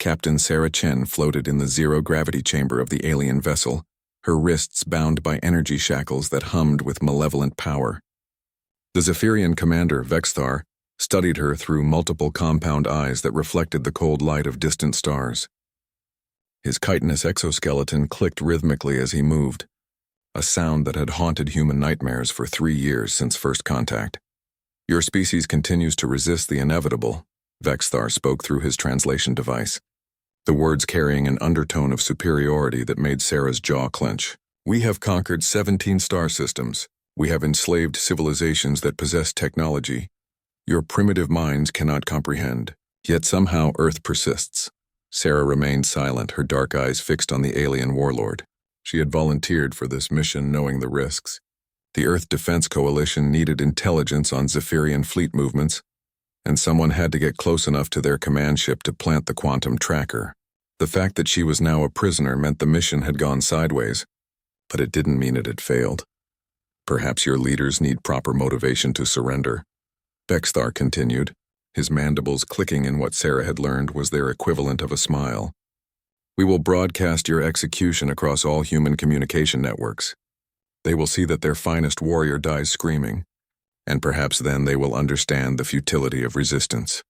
Captain Sarah Chen floated in the zero-gravity chamber of the alien vessel, her wrists bound by energy shackles that hummed with malevolent power. The Zephyrian commander, Vexthar, studied her through multiple compound eyes that reflected the cold light of distant stars. His chitinous exoskeleton clicked rhythmically as he moved, a sound that had haunted human nightmares for 3 years since first contact. "Your species continues to resist the inevitable," Vexthar spoke through his translation device, the words carrying an undertone of superiority that made Sarah's jaw clench. "We have conquered 17 star systems. We have enslaved civilizations that possess technology your primitive minds cannot comprehend. Yet somehow Earth persists." Sarah remained silent, her dark eyes fixed on the alien warlord. She had volunteered for this mission knowing the risks. The Earth Defense Coalition needed intelligence on Zephyrian fleet movements, and someone had to get close enough to their command ship to plant the quantum tracker. The fact that she was now a prisoner meant the mission had gone sideways, but it didn't mean it had failed. "Perhaps your leaders need proper motivation to surrender," Vexthar continued, his mandibles clicking in what Sarah had learned was their equivalent of a smile. "We will broadcast your execution across all human communication networks. They will see that their finest warrior dies screaming, and perhaps then they will understand the futility of resistance."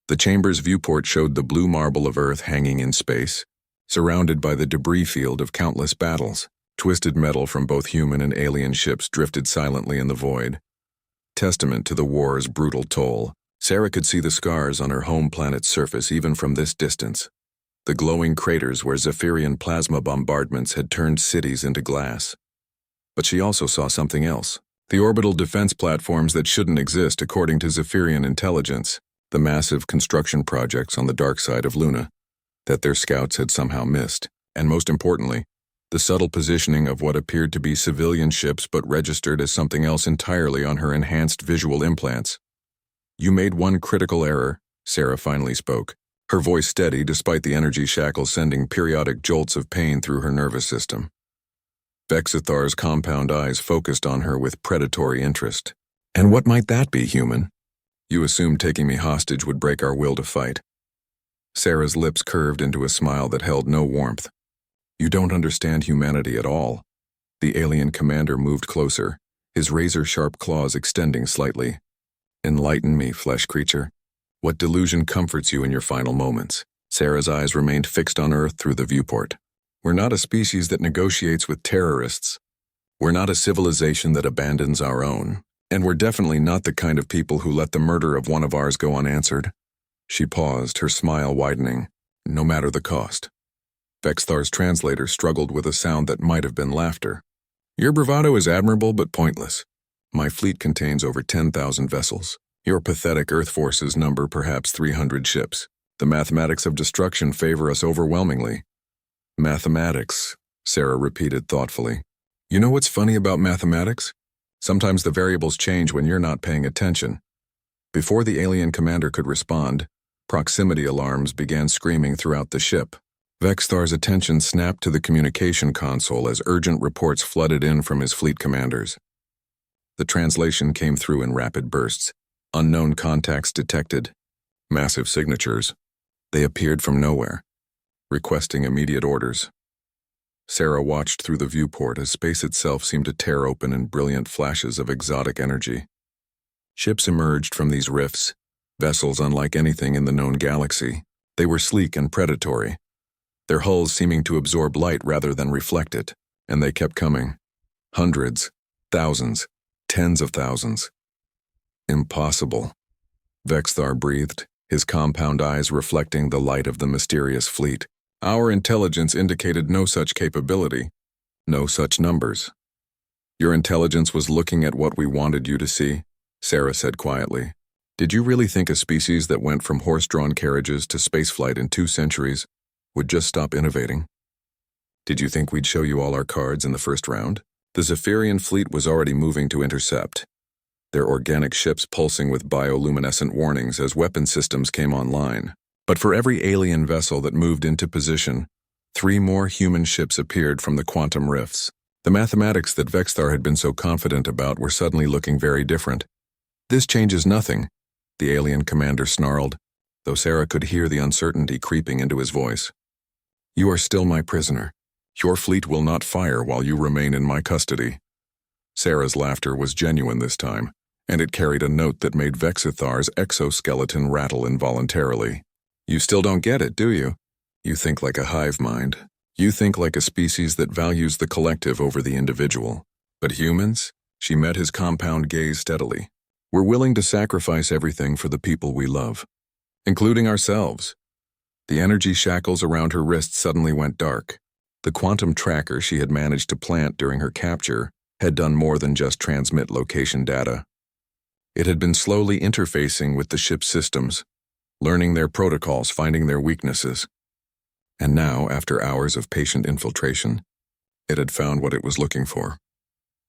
The chamber's viewport showed the blue marble of Earth hanging in space, surrounded by the debris field of countless battles. Twisted metal from both human and alien ships drifted silently in the void, testament to the war's brutal toll. Sarah could see the scars on her home planet's surface even from this distance, the glowing craters where Zephyrian plasma bombardments had turned cities into glass. But she also saw something else. The orbital defense platforms that shouldn't exist according to Zephyrian intelligence, the massive construction projects on the dark side of Luna, that their scouts had somehow missed, and most importantly, the subtle positioning of what appeared to be civilian ships but registered as something else entirely on her enhanced visual implants. "You made one critical error," Sarah finally spoke, her voice steady despite the energy shackles sending periodic jolts of pain through her nervous system. Vexithar's compound eyes focused on her with predatory interest. "And what might that be, human? You assumed taking me hostage would break our will to fight." Sarah's lips curved into a smile that held no warmth. "You don't understand humanity at all." The alien commander moved closer, his razor-sharp claws extending slightly. "Enlighten me, flesh creature. What delusion comforts you in your final moments?" Sarah's eyes remained fixed on Earth through the viewport. "We're not a species that negotiates with terrorists. We're not a civilization that abandons our own. And we're definitely not the kind of people who let the murder of one of ours go unanswered." She paused, her smile widening. "No matter the cost." Vexthar's translator struggled with a sound that might have been laughter. "Your bravado is admirable but pointless. My fleet contains over 10,000 vessels. Your pathetic Earth forces number perhaps 300 ships. The mathematics of destruction favor us overwhelmingly." "Mathematics," Sarah repeated thoughtfully. "You know what's funny about mathematics? Sometimes the variables change when you're not paying attention." Before the alien commander could respond, proximity alarms began screaming throughout the ship. Vexthar's attention snapped to the communication console as urgent reports flooded in from his fleet commanders. The translation came through in rapid bursts. Unknown contacts detected. Massive signatures. They appeared from nowhere, requesting immediate orders. Sarah watched through the viewport as space itself seemed to tear open in brilliant flashes of exotic energy. Ships emerged from these rifts, vessels unlike anything in the known galaxy. They were sleek and predatory, their hulls seeming to absorb light rather than reflect it, and they kept coming. Hundreds, thousands, tens of thousands. "Impossible," Vexthar breathed, his compound eyes reflecting the light of the mysterious fleet. "Our intelligence indicated no such capability, no such numbers." "Your intelligence was looking at what we wanted you to see," Sarah said quietly. "Did you really think a species that went from horse-drawn carriages to spaceflight in 2 centuries would just stop innovating? Did you think we'd show you all our cards in the first round?" The Zephyrian fleet was already moving to intercept, their organic ships pulsing with bioluminescent warnings as weapon systems came online. But for every alien vessel that moved into position, 3 more human ships appeared from the quantum rifts. The mathematics that Vexthar had been so confident about were suddenly looking very different. "This changes nothing," the alien commander snarled. though Sarah could hear the uncertainty creeping into his voice. "You are still my prisoner. Your fleet will not fire while you remain in my custody." Sarah's laughter was genuine this time, and it carried a note that made Vexithar's exoskeleton rattle involuntarily. "You still don't get it, do you? You think like a hive mind. You think like a species that values the collective over the individual. But humans?" She met his compound gaze steadily. "We're willing to sacrifice everything for the people we love, including ourselves." The energy shackles around her wrists suddenly went dark. The quantum tracker she had managed to plant during her capture had done more than just transmit location data. It had been slowly interfacing with the ship's systems, learning their protocols, finding their weaknesses. And now, after hours of patient infiltration, it had found what it was looking for.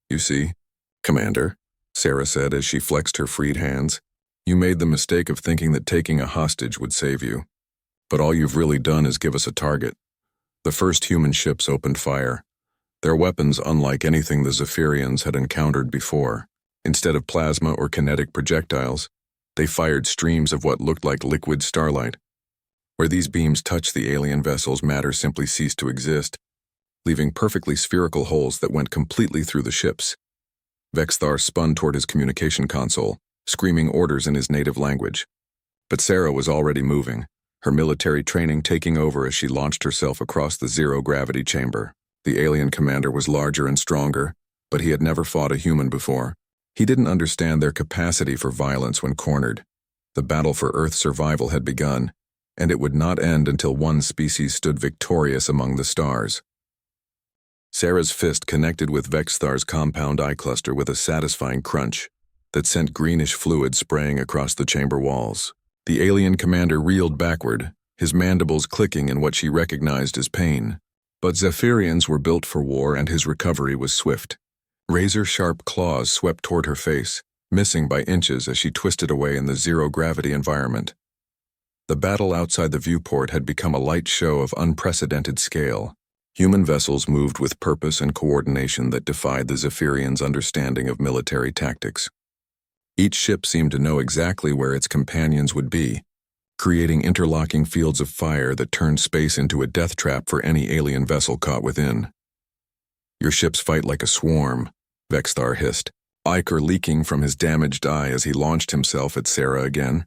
"You see, Commander," Sarah said as she flexed her freed hands, "you made the mistake of thinking that taking a hostage would save you. But all you've really done is give us a target." The first human ships opened fire, their weapons unlike anything the Zephyrians had encountered before. Instead of plasma or kinetic projectiles, they fired streams of what looked like liquid starlight. Where these beams touched the alien vessels, matter simply ceased to exist, leaving perfectly spherical holes that went completely through the ships. Vexthar spun toward his communication console, screaming orders in his native language. But Sarah was already moving, her military training taking over as she launched herself across the zero-gravity chamber. The alien commander was larger and stronger, but he had never fought a human before. He didn't understand their capacity for violence when cornered. The battle for Earth's survival had begun, and it would not end until one species stood victorious among the stars. Sarah's fist connected with Vexthar's compound eye cluster with a satisfying crunch that sent greenish fluid spraying across the chamber walls. The alien commander reeled backward, his mandibles clicking in what she recognized as pain. But Zephyrians were built for war, and his recovery was swift. Razor-sharp claws swept toward her face, missing by inches as she twisted away in the zero-gravity environment. The battle outside the viewport had become a light show of unprecedented scale. Human vessels moved with purpose and coordination that defied the Zephyrians' understanding of military tactics. Each ship seemed to know exactly where its companions would be, creating interlocking fields of fire that turned space into a death trap for any alien vessel caught within. "Your ships fight like a swarm," Vexthar hissed, ichor leaking from his damaged eye as he launched himself at Sarah again.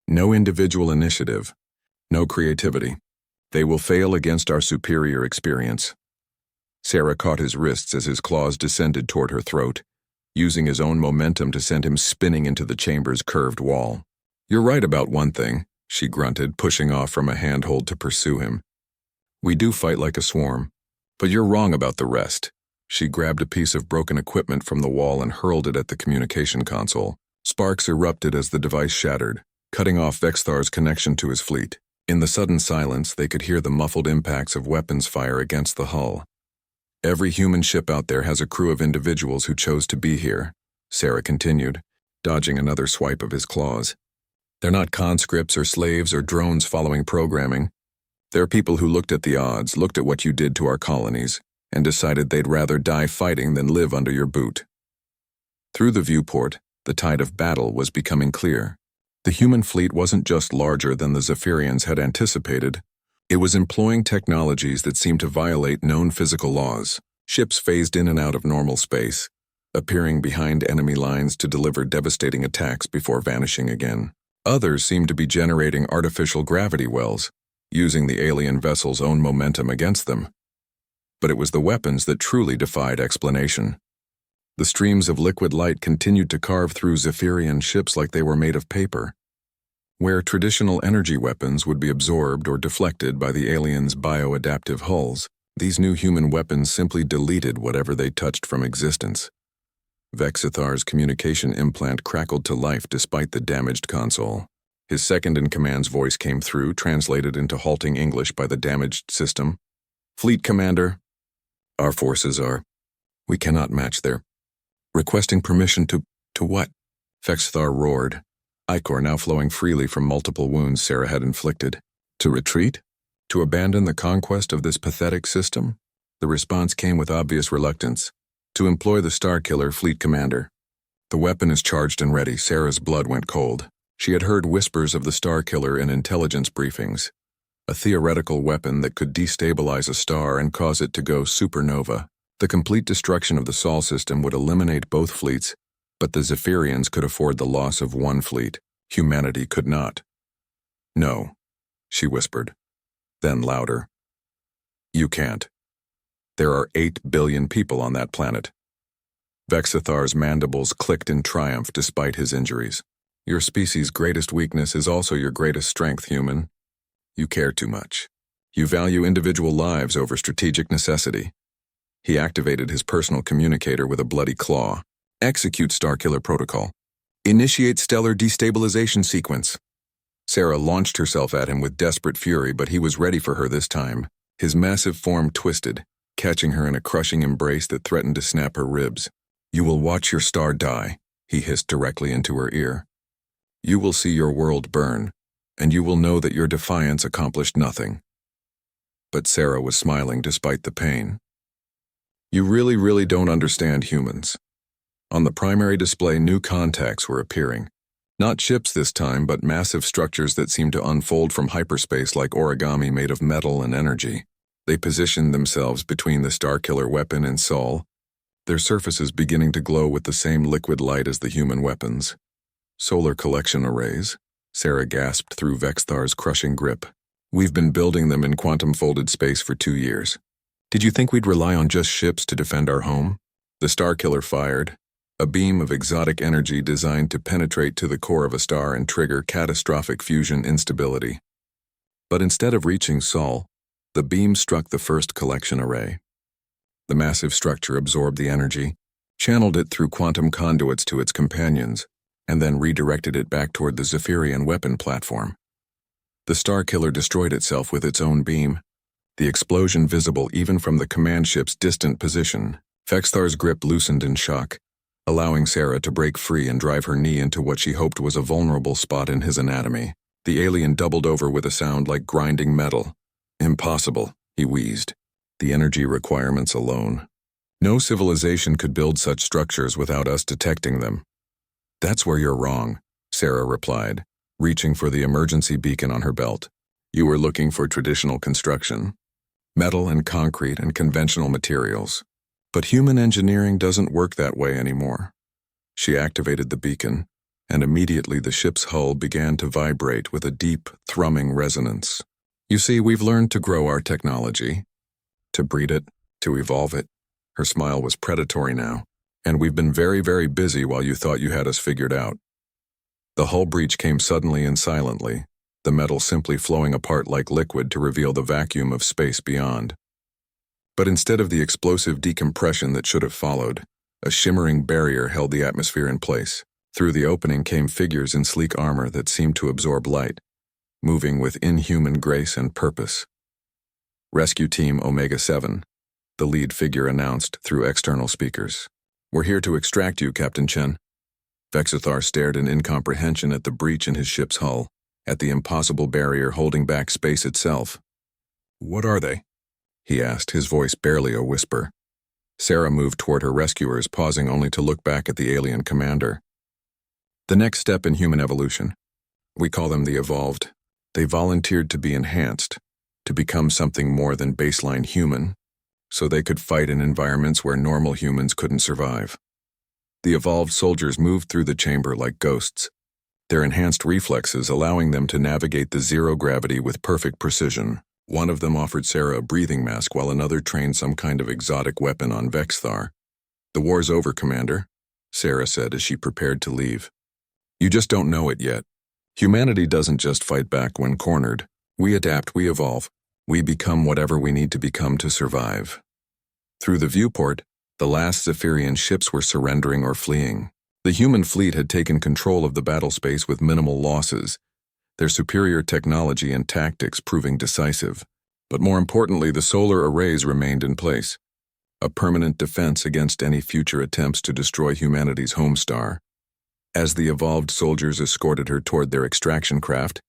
"No individual initiative, no creativity. They will fail against our superior experience." Sarah caught his wrists as his claws descended toward her throat, using his own momentum to send him spinning into the chamber's curved wall. "You're right about one thing," she grunted, pushing off from a handhold to pursue him. "We do fight like a swarm, but you're wrong about the rest." She grabbed a piece of broken equipment from the wall and hurled it at the communication console. Sparks erupted as the device shattered, cutting off Vexthar's connection to his fleet. In the sudden silence, they could hear the muffled impacts of weapons fire against the hull. "Every human ship out there has a crew of individuals who chose to be here," Sarah continued, dodging another swipe of his claws. "They're not conscripts or slaves or drones following programming. They're people who looked at the odds, looked at what you did to our colonies, and decided they'd rather die fighting than live under your boot." Through the viewport, the tide of battle was becoming clear. The human fleet wasn't just larger than the Zephyrians had anticipated. It was employing technologies that seemed to violate known physical laws. Ships phased in and out of normal space, appearing behind enemy lines to deliver devastating attacks before vanishing again. Others seemed to be generating artificial gravity wells, using the alien vessel's own momentum against them. But it was the weapons that truly defied explanation. The streams of liquid light continued to carve through Zephyrian ships like they were made of paper. Where traditional energy weapons would be absorbed or deflected by the aliens' bioadaptive hulls, these new human weapons simply deleted whatever they touched from existence. Vexithar's communication implant crackled to life despite the damaged console. His second-in-command's voice came through, translated into halting English by the damaged system. "Fleet Commander, our forces are. We cannot match their. Requesting permission to what?" Vexthar roared, ichor now flowing freely from multiple wounds Sarah had inflicted. "To retreat? To abandon the conquest of this pathetic system?" The response came with obvious reluctance. "To employ the Starkiller, Fleet Commander. The weapon is charged and ready." Sarah's blood went cold. She had heard whispers of the Star Killer in intelligence briefings, a theoretical weapon that could destabilize a star and cause it to go supernova. The complete destruction of the Sol system would eliminate both fleets, but the Zephyrians could afford the loss of one fleet. Humanity could not. "No," she whispered. Then louder. "You can't. There are 8 billion people on that planet." Vexithar's mandibles clicked in triumph despite his injuries. "Your species' greatest weakness is also your greatest strength, human. You care too much. You value individual lives over strategic necessity." He activated his personal communicator with a bloody claw. "Execute Starkiller Protocol. Initiate stellar destabilization sequence." Sarah launched herself at him with desperate fury, but he was ready for her this time. His massive form twisted, catching her in a crushing embrace that threatened to snap her ribs. "You will watch your star die," he hissed directly into her ear. "You will see your world burn, and you will know that your defiance accomplished nothing." But Sarah was smiling despite the pain. "You really don't understand humans." On the primary display, new contacts were appearing. Not ships this time, but massive structures that seemed to unfold from hyperspace like origami made of metal and energy. They positioned themselves between the Starkiller weapon and Sol, their surfaces beginning to glow with the same liquid light as the human weapons. "Solar collection arrays," Sarah gasped through Vexthar's crushing grip. "We've been building them in quantum-folded space for 2 years. Did you think we'd rely on just ships to defend our home?" The Starkiller fired, a beam of exotic energy designed to penetrate to the core of a star and trigger catastrophic fusion instability. But instead of reaching Sol, the beam struck the first collection array. The massive structure absorbed the energy, channeled it through quantum conduits to its companions, and then redirected it back toward the Zephyrian weapon platform. The Starkiller destroyed itself with its own beam, the explosion visible even from the command ship's distant position. Vexthar's grip loosened in shock, allowing Sarah to break free and drive her knee into what she hoped was a vulnerable spot in his anatomy. The alien doubled over with a sound like grinding metal. "Impossible," he wheezed. "The energy requirements alone. No civilization could build such structures without us detecting them." "That's where you're wrong," Sarah replied, reaching for the emergency beacon on her belt. "You were looking for traditional construction. Metal and concrete and conventional materials. But human engineering doesn't work that way anymore." She activated the beacon, and immediately the ship's hull began to vibrate with a deep, thrumming resonance. "You see, we've learned to grow our technology, to breed it, to evolve it." Her smile was predatory now. "And we've been very busy while you thought you had us figured out." The hull breach came suddenly and silently, the metal simply flowing apart like liquid to reveal the vacuum of space beyond. But instead of the explosive decompression that should have followed, a shimmering barrier held the atmosphere in place. Through the opening came figures in sleek armor that seemed to absorb light, moving with inhuman grace and purpose. "Rescue Team Omega-7, the lead figure announced through external speakers. "We're here to extract you, Captain Chen." Vexithar stared in incomprehension at the breach in his ship's hull, at the impossible barrier holding back space itself. "What are they?" he asked, his voice barely a whisper. Sarah moved toward her rescuers, pausing only to look back at the alien commander. "The next step in human evolution. We call them the Evolved. They volunteered to be enhanced, to become something more than baseline human, so they could fight in environments where normal humans couldn't survive." The Evolved soldiers moved through the chamber like ghosts, their enhanced reflexes allowing them to navigate the zero gravity with perfect precision. One of them offered Sarah a breathing mask while another trained some kind of exotic weapon on Vexthar. "The war's over, Commander," Sarah said as she prepared to leave. "You just don't know it yet. Humanity doesn't just fight back when cornered. We adapt, we evolve. We become whatever we need to become to survive." Through the viewport, the last Zephyrian ships were surrendering or fleeing. The human fleet had taken control of the battle space with minimal losses, their superior technology and tactics proving decisive. But more importantly, the solar arrays remained in place, a permanent defense against any future attempts to destroy humanity's home star. As the Evolved soldiers escorted her toward their extraction craft,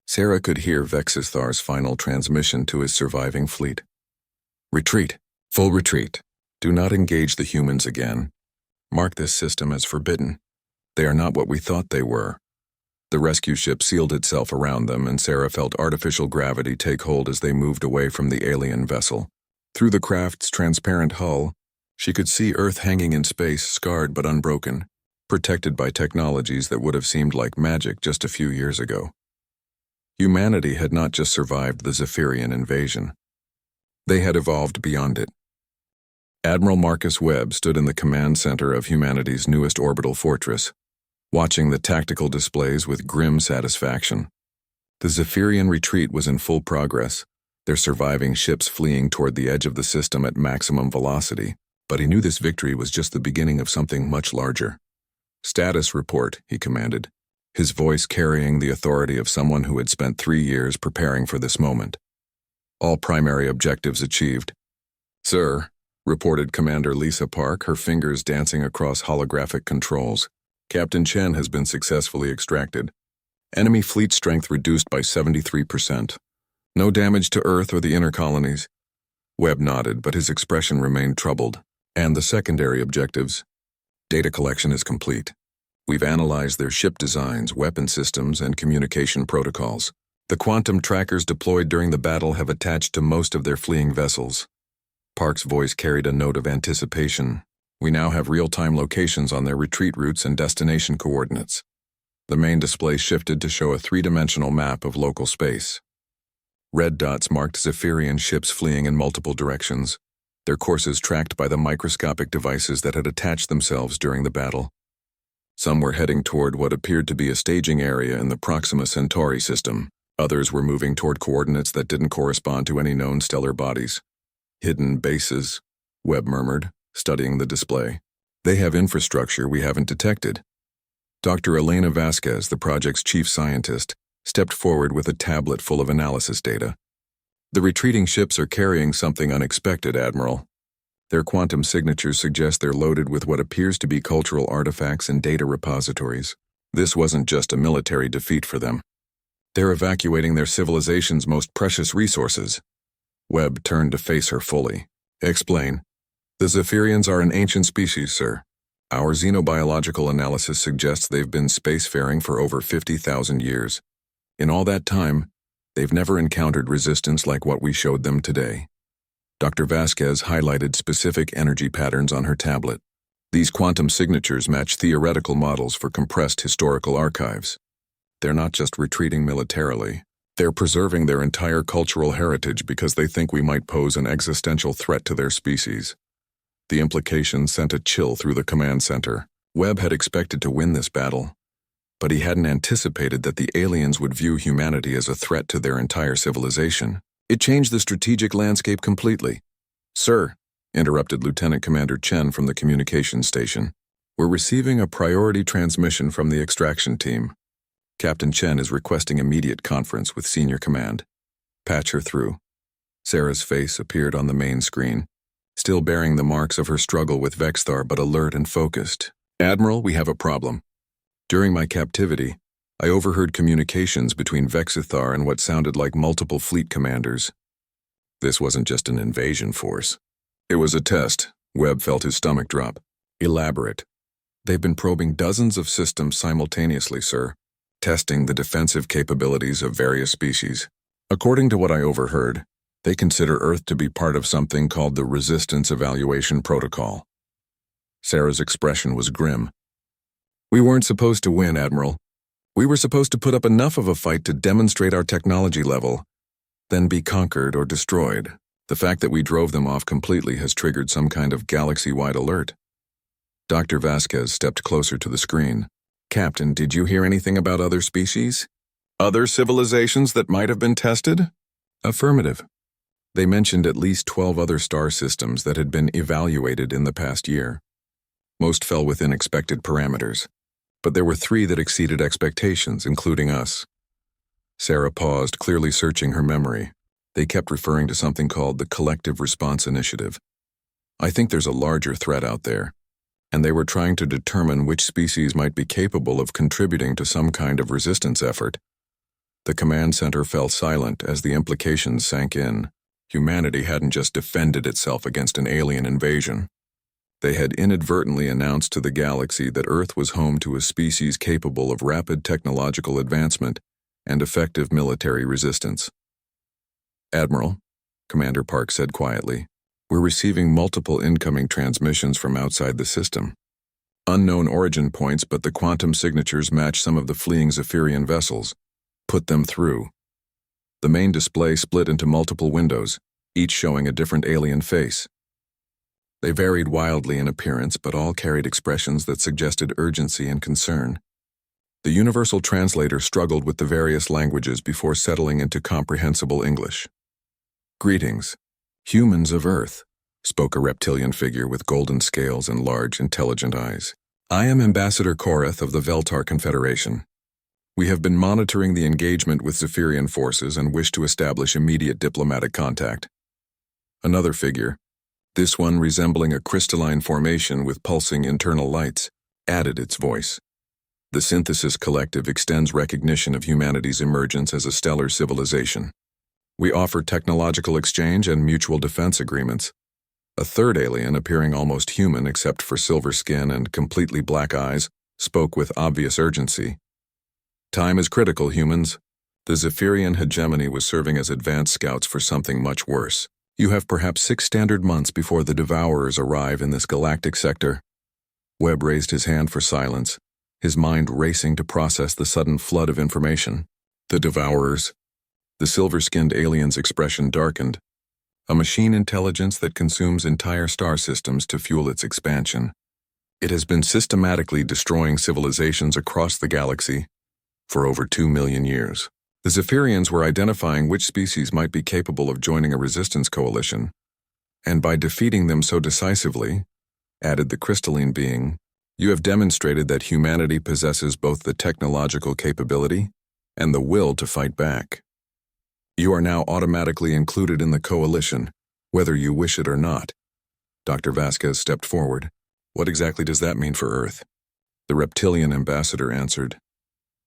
Sarah could hear Vexithar's final transmission to his surviving fleet. "Retreat. Full retreat. Do not engage the humans again. Mark this system as forbidden. They are not what we thought they were. The rescue ship sealed itself around them, and Sarah felt artificial gravity take hold as they moved away from the alien vessel. Through the craft's transparent hull, she could see Earth hanging in space, scarred but unbroken, protected by technologies that would have seemed like magic just a few years ago. Humanity had not just survived the Zephyrian invasion. They had evolved beyond it. Admiral Marcus Webb stood in the command center of humanity's newest orbital fortress, watching the tactical displays with grim satisfaction. The Zephyrian retreat was in full progress, their surviving ships fleeing toward the edge of the system at maximum velocity, but he knew this victory was just the beginning of something much larger. "Status report," he commanded, his voice carrying the authority of someone who had spent 3 years preparing for this moment. "All primary objectives achieved." "Sir," reported Commander Lisa Park, her fingers dancing across holographic controls, "Captain Chen has been successfully extracted. Enemy fleet strength reduced by 73%. No damage to Earth or the inner colonies." Webb nodded, but his expression remained troubled. "And the secondary objectives? Data collection is complete. We've analyzed their ship designs, weapon systems, and communication protocols. The quantum trackers deployed during the battle have attached to most of their fleeing vessels." Park's voice carried a note of anticipation. "We now have real-time locations on their retreat routes and destination coordinates." The main display shifted to show a 3-dimensional map of local space. Red dots marked Zephyrian ships fleeing in multiple directions, their courses tracked by the microscopic devices that had attached themselves during the battle. Some were heading toward what appeared to be a staging area in the Proxima Centauri system. Others were moving toward coordinates that didn't correspond to any known stellar bodies. "Hidden bases," Webb murmured, studying the display. "They have infrastructure we haven't detected." Dr. Elena Vasquez, the project's chief scientist, stepped forward with a tablet full of analysis data. "The retreating ships are carrying something unexpected, Admiral. Their quantum signatures suggest they're loaded with what appears to be cultural artifacts and data repositories. This wasn't just a military defeat for them. They're evacuating their civilization's most precious resources." Webb turned to face her fully. "Explain." "The Zephyrians are an ancient species, sir. Our xenobiological analysis suggests they've been spacefaring for over 50,000 years. In all that time, they've never encountered resistance like what we showed them today." Dr. Vasquez highlighted specific energy patterns on her tablet. "These quantum signatures match theoretical models for compressed historical archives. They're not just retreating militarily. They're preserving their entire cultural heritage because they think we might pose an existential threat to their species." The implication sent a chill through the command center. Webb had expected to win this battle, but he hadn't anticipated that the aliens would view humanity as a threat to their entire civilization. It changed the strategic landscape completely. "Sir," interrupted Lieutenant Commander Chen from the communications station, "we're receiving a priority transmission from the extraction team. Captain Chen is requesting immediate conference with senior command. Patch her through." Sarah's face appeared on the main screen, still bearing the marks of her struggle with Vexthar, but alert and focused. "Admiral, we have a problem. During my captivity, I overheard communications between Vexithar and what sounded like multiple fleet commanders. This wasn't just an invasion force. It was a test." Webb felt his stomach drop. "Elaborate." "They've been probing dozens of systems simultaneously, sir, testing the defensive capabilities of various species. According to what I overheard, they consider Earth to be part of something called the Resistance Evaluation Protocol." Sarah's expression was grim. "We weren't supposed to win, Admiral. We were supposed to put up enough of a fight to demonstrate our technology level, then be conquered or destroyed. The fact that we drove them off completely has triggered some kind of galaxy-wide alert." Dr. Vasquez stepped closer to the screen. "Captain, did you hear anything about other species? Other civilizations that might have been tested?" "Affirmative. They mentioned at least 12 other star systems that had been evaluated in the past year. Most fell within expected parameters, but there were 3 that exceeded expectations, including us." Sarah paused, clearly searching her memory. They kept referring to something called the Collective Response Initiative. "I think there's a larger threat out there, and they were trying to determine which species might be capable of contributing to some kind of resistance effort." The command center fell silent as the implications sank in. Humanity hadn't just defended itself against an alien invasion. They had inadvertently announced to the galaxy that Earth was home to a species capable of rapid technological advancement and effective military resistance. "Admiral," Commander Park said quietly, "we're receiving multiple incoming transmissions from outside the system. Unknown origin points, but the quantum signatures match some of the fleeing Zephyrian vessels. Put them through." The main display split into multiple windows, each showing a different alien face. They varied wildly in appearance, but all carried expressions that suggested urgency and concern. The universal translator struggled with the various languages before settling into comprehensible English. "Greetings, humans of Earth," spoke a reptilian figure with golden scales and large, intelligent eyes. "I am Ambassador Korath of the Veltar Confederation. We have been monitoring the engagement with Zephyrian forces and wish to establish immediate diplomatic contact." Another figure, this one resembling a crystalline formation with pulsing internal lights, added its voice. "The Synthesis Collective extends recognition of humanity's emergence as a stellar civilization. We offer technological exchange and mutual defense agreements." A third alien, appearing almost human except for silver skin and completely black eyes, spoke with obvious urgency. "Time is critical, humans. The Zephyrian hegemony was serving as advanced scouts for something much worse. You have perhaps 6 standard months before the Devourers arrive in this galactic sector." Webb raised his hand for silence, his mind racing to process the sudden flood of information. "The Devourers." The silver-skinned alien's expression darkened. "A machine intelligence that consumes entire star systems to fuel its expansion. It has been systematically destroying civilizations across the galaxy for over 2 million years. The Zephyrians were identifying which species might be capable of joining a resistance coalition, and by defeating them so decisively," added the crystalline being, "you have demonstrated that humanity possesses both the technological capability and the will to fight back. You are now automatically included in the coalition, whether you wish it or not." Dr. Vasquez stepped forward. "What exactly does that mean for Earth?" The reptilian ambassador answered,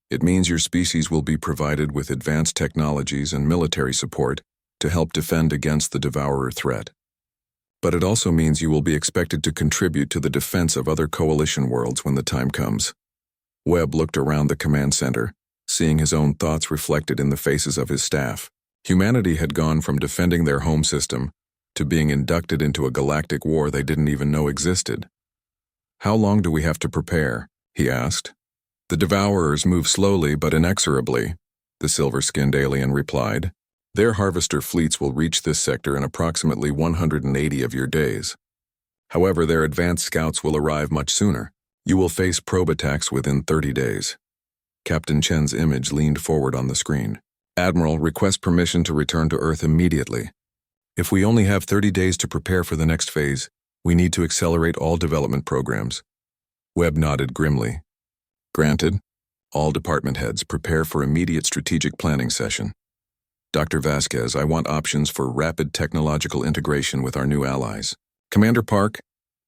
"It means your species will be provided with advanced technologies and military support to help defend against the Devourer threat. But it also means you will be expected to contribute to the defense of other coalition worlds when the time comes." Webb looked around the command center, seeing his own thoughts reflected in the faces of his staff. Humanity had gone from defending their home system to being inducted into a galactic war they didn't even know existed. "How long do we have to prepare?" he asked. "The Devourers move slowly but inexorably," the silver-skinned alien replied. "Their harvester fleets will reach this sector in approximately 180 of your days. However, their advanced scouts will arrive much sooner. You will face probe attacks within 30 days. Captain Chen's image leaned forward on the screen. "Admiral, request permission to return to Earth immediately. If we only have 30 days to prepare for the next phase, we need to accelerate all development programs." Webb nodded grimly. "Granted. All department heads prepare for immediate strategic planning session. Dr. Vasquez, I want options for rapid technological integration with our new allies. Commander Park,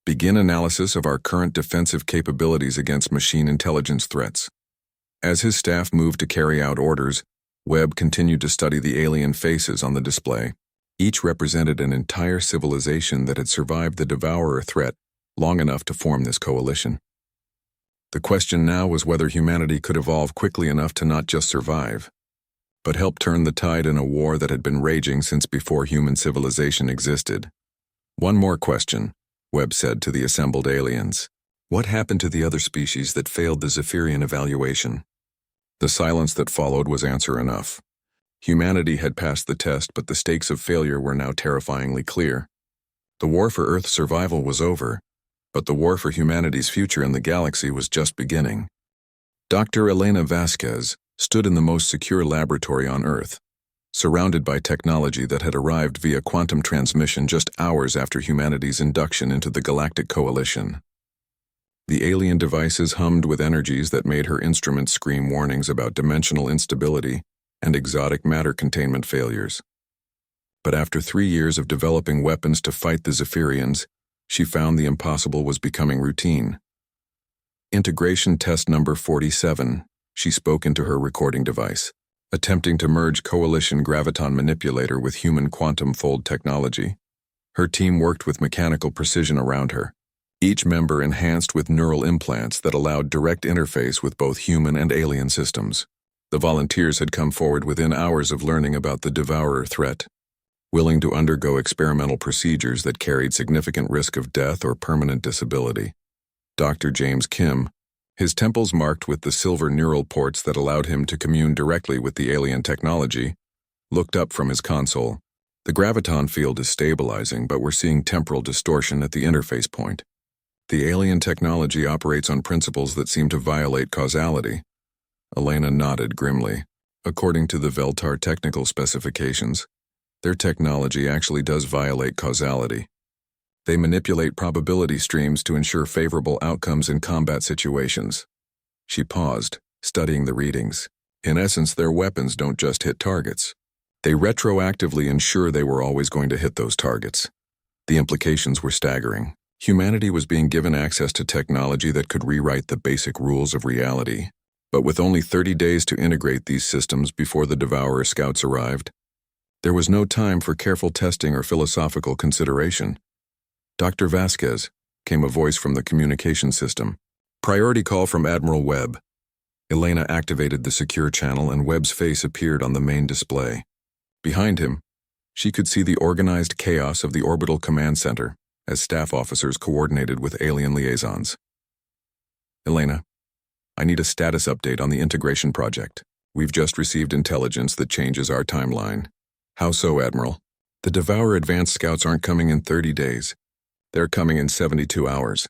begin analysis of our current defensive capabilities against machine intelligence threats." As his staff moved to carry out orders, Webb continued to study the alien faces on the display. Each represented an entire civilization that had survived the Devourer threat long enough to form this coalition. The question now was whether humanity could evolve quickly enough to not just survive, but help turn the tide in a war that had been raging since before human civilization existed. "One more question," Webb said to the assembled aliens. "What happened to the other species that failed the Zephyrian evaluation?" The silence that followed was answer enough. Humanity had passed the test, but the stakes of failure were now terrifyingly clear. The war for Earth's survival was over, but the war for humanity's future in the galaxy was just beginning. Dr. Elena Vasquez stood in the most secure laboratory on Earth, surrounded by technology that had arrived via quantum transmission just hours after humanity's induction into the Galactic Coalition. The alien devices hummed with energies that made her instruments scream warnings about dimensional instability and exotic matter containment failures. But after 3 years of developing weapons to fight the Zephyrians, she found the impossible was becoming routine. "Integration test number 47, she spoke into her recording device, attempting to merge coalition graviton manipulator with human quantum fold technology. Her team worked with mechanical precision around her, each member enhanced with neural implants that allowed direct interface with both human and alien systems. The volunteers had come forward within hours of learning about the Devourer threat, willing to undergo experimental procedures that carried significant risk of death or permanent disability. Dr. James Kim, his temples marked with the silver neural ports that allowed him to commune directly with the alien technology, looked up from his console. The graviton field is stabilizing, but we're seeing temporal distortion at the interface point. The alien technology operates on principles that seem to violate causality. Elena nodded grimly. According to the Veltar technical specifications, their technology actually does violate causality. They manipulate probability streams to ensure favorable outcomes in combat situations. She paused, studying the readings. In essence, their weapons don't just hit targets. They retroactively ensure they were always going to hit those targets. The implications were staggering. Humanity was being given access to technology that could rewrite the basic rules of reality. But with only 30 days to integrate these systems before the Devourer scouts arrived, there was no time for careful testing or philosophical consideration. Dr. Vasquez, came a voice from the communication system. Priority call from Admiral Webb. Elena activated the secure channel and Webb's face appeared on the main display. Behind him, she could see the organized chaos of the orbital command center as staff officers coordinated with alien liaisons. Elena, I need a status update on the integration project. We've just received intelligence that changes our timeline. How so, Admiral? The Devourer advanced scouts aren't coming in 30 days. They're coming in 72 hours.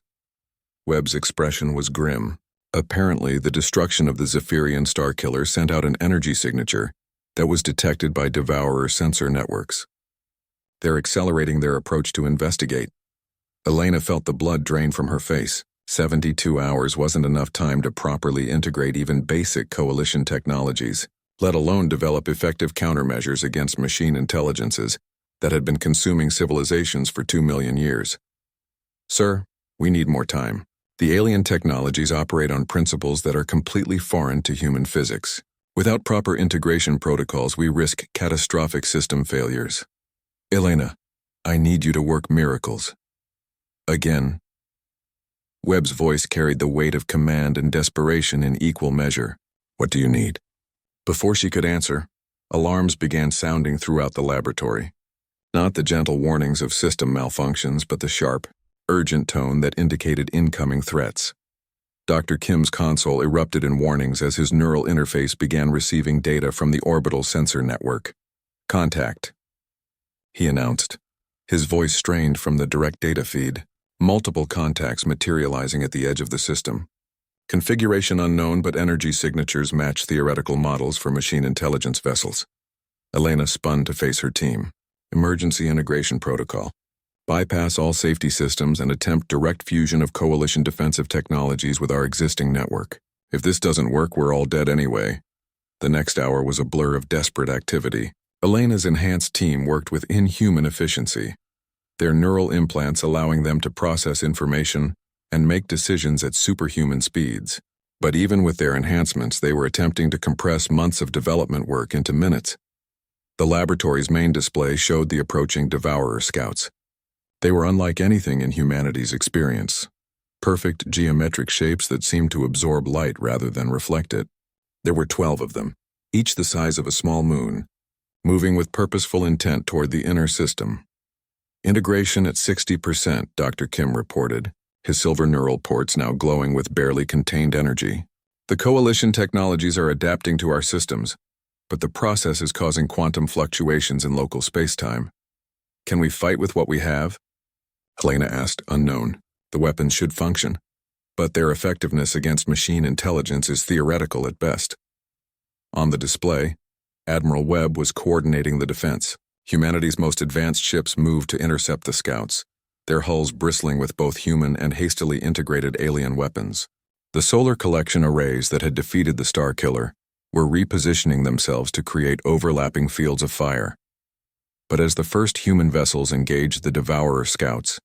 Webb's expression was grim. Apparently, the destruction of the Zephyrian Starkiller sent out an energy signature that was detected by Devourer sensor networks. They're accelerating their approach to investigate. Elena felt the blood drain from her face. 72 hours wasn't enough time to properly integrate even basic coalition technologies, let alone develop effective countermeasures against machine intelligences that had been consuming civilizations for 2 million years. Sir, we need more time. The alien technologies operate on principles that are completely foreign to human physics. Without proper integration protocols, we risk catastrophic system failures. Elena, I need you to work miracles. Again. Webb's voice carried the weight of command and desperation in equal measure. What do you need? Before she could answer, alarms began sounding throughout the laboratory. Not the gentle warnings of system malfunctions, but the sharp, urgent tone that indicated incoming threats. Dr. Kim's console erupted in warnings as his neural interface began receiving data from the orbital sensor network. Contact, he announced, his voice strained from the direct data feed. Multiple contacts materializing at the edge of the system. Configuration unknown, but energy signatures match theoretical models for machine intelligence vessels. Elena spun to face her team. Emergency integration protocol. Bypass all safety systems and attempt direct fusion of coalition defensive technologies with our existing network. If this doesn't work, we're all dead anyway. The next hour was a blur of desperate activity. Elena's enhanced team worked with inhuman efficiency, their neural implants allowing them to process information and make decisions at superhuman speeds. But even with their enhancements, they were attempting to compress months of development work into minutes. The laboratory's main display showed the approaching Devourer scouts. They were unlike anything in humanity's experience. Perfect geometric shapes that seemed to absorb light rather than reflect it. There were 12 of them, each the size of a small moon, moving with purposeful intent toward the inner system. Integration at 60%, Dr. Kim reported, his silver neural ports now glowing with barely contained energy. The coalition technologies are adapting to our systems, but the process is causing quantum fluctuations in local spacetime. Can we fight with what we have? Elena asked, unknown. The weapons should function, but their effectiveness against machine intelligence is theoretical at best. On the display, Admiral Webb was coordinating the defense. Humanity's most advanced ships moved to intercept the scouts, their hulls bristling with both human and hastily integrated alien weapons. The solar collection arrays that had defeated the Starkiller were repositioning themselves to create overlapping fields of fire. But as the first human vessels engaged the Devourer scouts,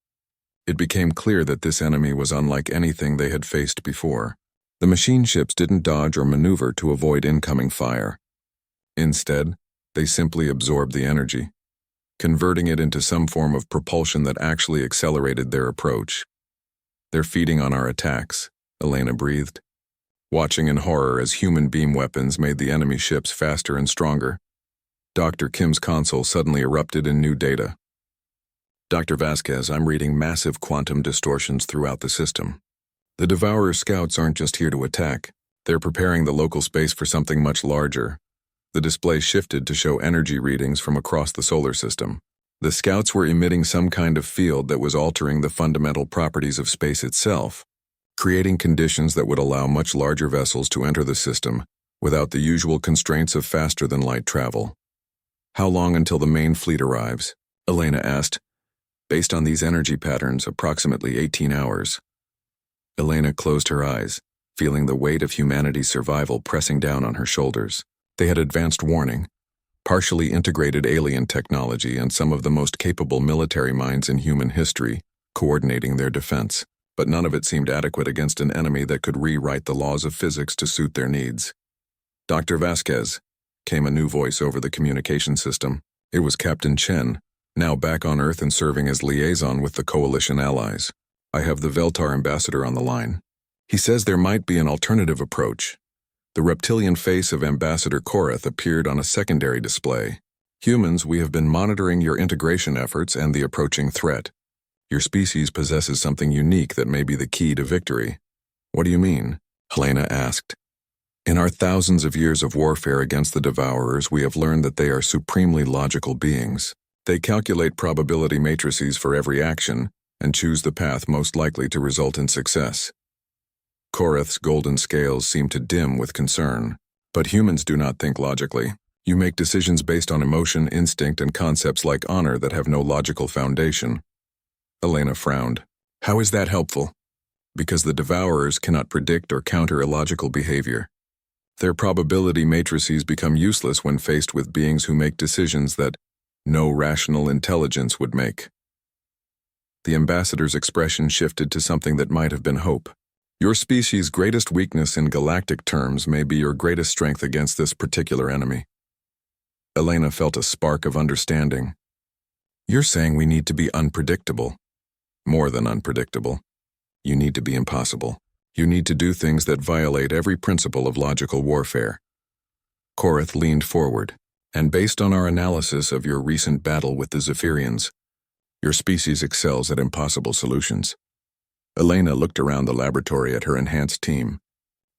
it became clear that this enemy was unlike anything they had faced before. The machine ships didn't dodge or maneuver to avoid incoming fire. Instead, they simply absorbed the energy, converting it into some form of propulsion that actually accelerated their approach. They're feeding on our attacks, Elena breathed, watching in horror as human beam weapons made the enemy ships faster and stronger. Dr. Kim's console suddenly erupted in new data. Dr. Vasquez, I'm reading massive quantum distortions throughout the system. The Devourer scouts aren't just here to attack. They're preparing the local space for something much larger. The display shifted to show energy readings from across the solar system. The scouts were emitting some kind of field that was altering the fundamental properties of space itself, creating conditions that would allow much larger vessels to enter the system without the usual constraints of faster-than-light travel. How long until the main fleet arrives? Elena asked. Based on these energy patterns, approximately 18 hours. Elena closed her eyes, feeling the weight of humanity's survival pressing down on her shoulders. They had advanced warning, partially integrated alien technology, and some of the most capable military minds in human history, coordinating their defense. But none of it seemed adequate against an enemy that could rewrite the laws of physics to suit their needs. Dr. Vasquez, came a new voice over the communication system. It was Captain Chen, now back on Earth and serving as liaison with the Coalition allies. I have the Veltar ambassador on the line. He says there might be an alternative approach. The reptilian face of Ambassador Korath appeared on a secondary display. Humans, we have been monitoring your integration efforts and the approaching threat. Your species possesses something unique that may be the key to victory. What do you mean? Helena asked. In our thousands of years of warfare against the Devourers, we have learned that they are supremely logical beings. They calculate probability matrices for every action and choose the path most likely to result in success. Korath's golden scales seem to dim with concern. But humans do not think logically. You make decisions based on emotion, instinct, and concepts like honor that have no logical foundation. Elena frowned. How is that helpful? Because the Devourers cannot predict or counter illogical behavior. Their probability matrices become useless when faced with beings who make decisions that no rational intelligence would make. The ambassador's expression shifted to something that might have been hope. Your species' greatest weakness in galactic terms may be your greatest strength against this particular enemy. Elena felt a spark of understanding. You're saying we need to be unpredictable. More than unpredictable. You need to be impossible. You need to do things that violate every principle of logical warfare. Korath leaned forward, and based on our analysis of your recent battle with the Zephyrians, your species excels at impossible solutions. Elena looked around the laboratory at her enhanced team,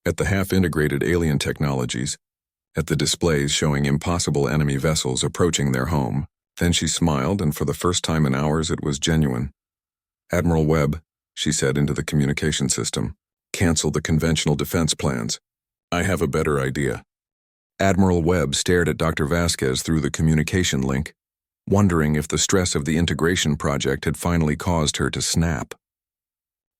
at the half-integrated alien technologies, at the displays showing impossible enemy vessels approaching their home. Then she smiled, and for the first time in hours it was genuine. Admiral Webb, she said into the communication system, cancel the conventional defense plans. I have a better idea. Admiral Webb stared at Dr. Vasquez through the communication link, wondering if the stress of the integration project had finally caused her to snap.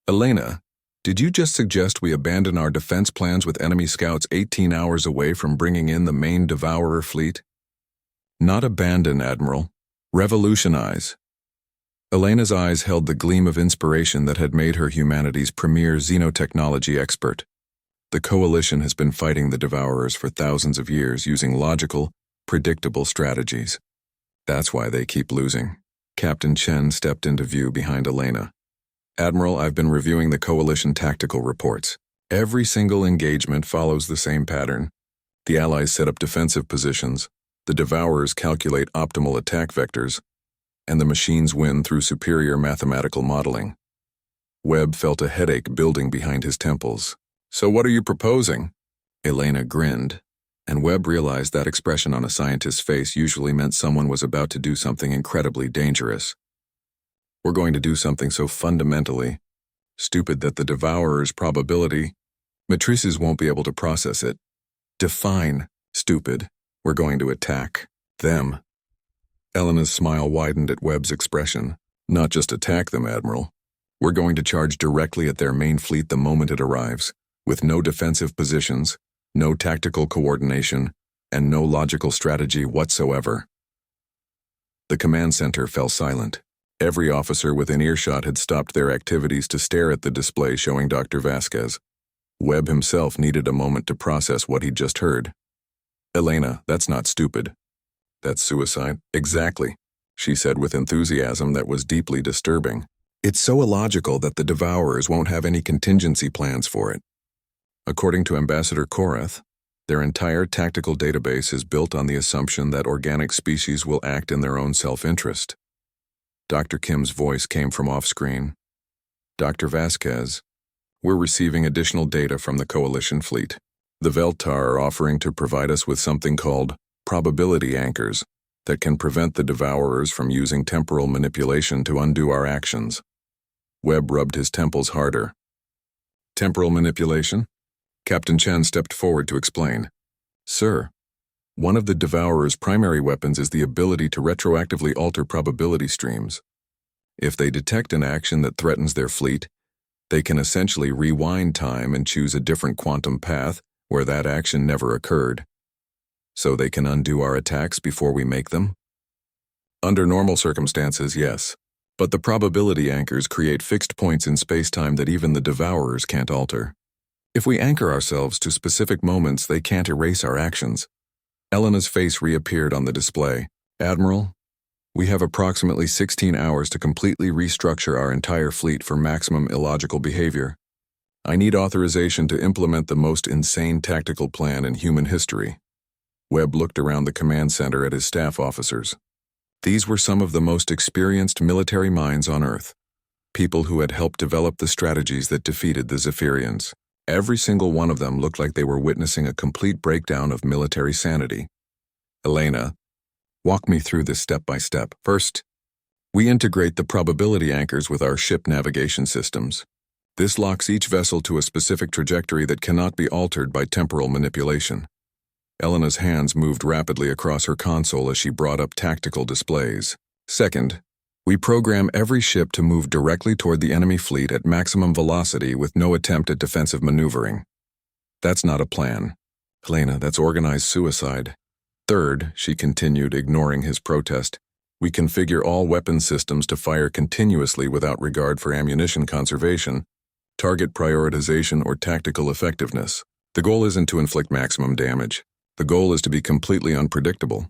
Elena, did you just suggest we abandon our defense plans with enemy scouts 18 hours away from bringing in the main Devourer fleet? Not abandon, Admiral. Revolutionize. Elena's eyes held the gleam of inspiration that had made her humanity's premier xenotechnology expert. The Coalition has been fighting the Devourers for thousands of years using logical, predictable strategies. That's why they keep losing. Captain Chen stepped into view behind Elena. Admiral, I've been reviewing the Coalition tactical reports. Every single engagement follows the same pattern. The Allies set up defensive positions, the Devourers calculate optimal attack vectors, and the machines win through superior mathematical modeling. Webb felt a headache building behind his temples. So what are you proposing? Elena grinned, and Webb realized that expression on a scientist's face usually meant someone was about to do something incredibly dangerous. We're going to do something so fundamentally stupid that the Devourer's probability matrices won't be able to process it. Define stupid. We're going to attack them. Elena's smile widened at Webb's expression. Not just attack them, Admiral. We're going to charge directly at their main fleet the moment it arrives, with no defensive positions, no tactical coordination, and no logical strategy whatsoever. The command center fell silent. Every officer within earshot had stopped their activities to stare at the display showing Dr. Vasquez. Webb himself needed a moment to process what he'd just heard. Elena, that's not stupid. That's suicide. Exactly, she said with enthusiasm that was deeply disturbing. It's so illogical that the Devourers won't have any contingency plans for it. According to Ambassador Korath, their entire tactical database is built on the assumption that organic species will act in their own self-interest. Dr. Kim's voice came from off-screen. Dr. Vasquez, we're receiving additional data from the Coalition fleet. The Veltar are offering to provide us with something called probability anchors that can prevent the Devourers from using temporal manipulation to undo our actions. Webb rubbed his temples harder. Temporal manipulation? Captain Chen stepped forward to explain. Sir, one of the Devourer's primary weapons is the ability to retroactively alter probability streams. If they detect an action that threatens their fleet, they can essentially rewind time and choose a different quantum path where that action never occurred. So they can undo our attacks before we make them? Under normal circumstances, yes. But the probability anchors create fixed points in spacetime that even the Devourers can't alter. If we anchor ourselves to specific moments, they can't erase our actions. Elena's face reappeared on the display. Admiral, we have approximately 16 hours to completely restructure our entire fleet for maximum illogical behavior. I need authorization to implement the most insane tactical plan in human history. Webb looked around the command center at his staff officers. These were some of the most experienced military minds on Earth, people who had helped develop the strategies that defeated the Zephyrians. Every single one of them looked like they were witnessing a complete breakdown of military sanity. Elena, walk me through this step by step. First, we integrate the probability anchors with our ship navigation systems. This locks each vessel to a specific trajectory that cannot be altered by temporal manipulation. Elena's hands moved rapidly across her console as she brought up tactical displays. Second, we program every ship to move directly toward the enemy fleet at maximum velocity with no attempt at defensive maneuvering. That's not a plan. Elena, that's organized suicide. Third, she continued, ignoring his protest, we configure all weapon systems to fire continuously without regard for ammunition conservation, target prioritization, or tactical effectiveness. The goal isn't to inflict maximum damage. The goal is to be completely unpredictable.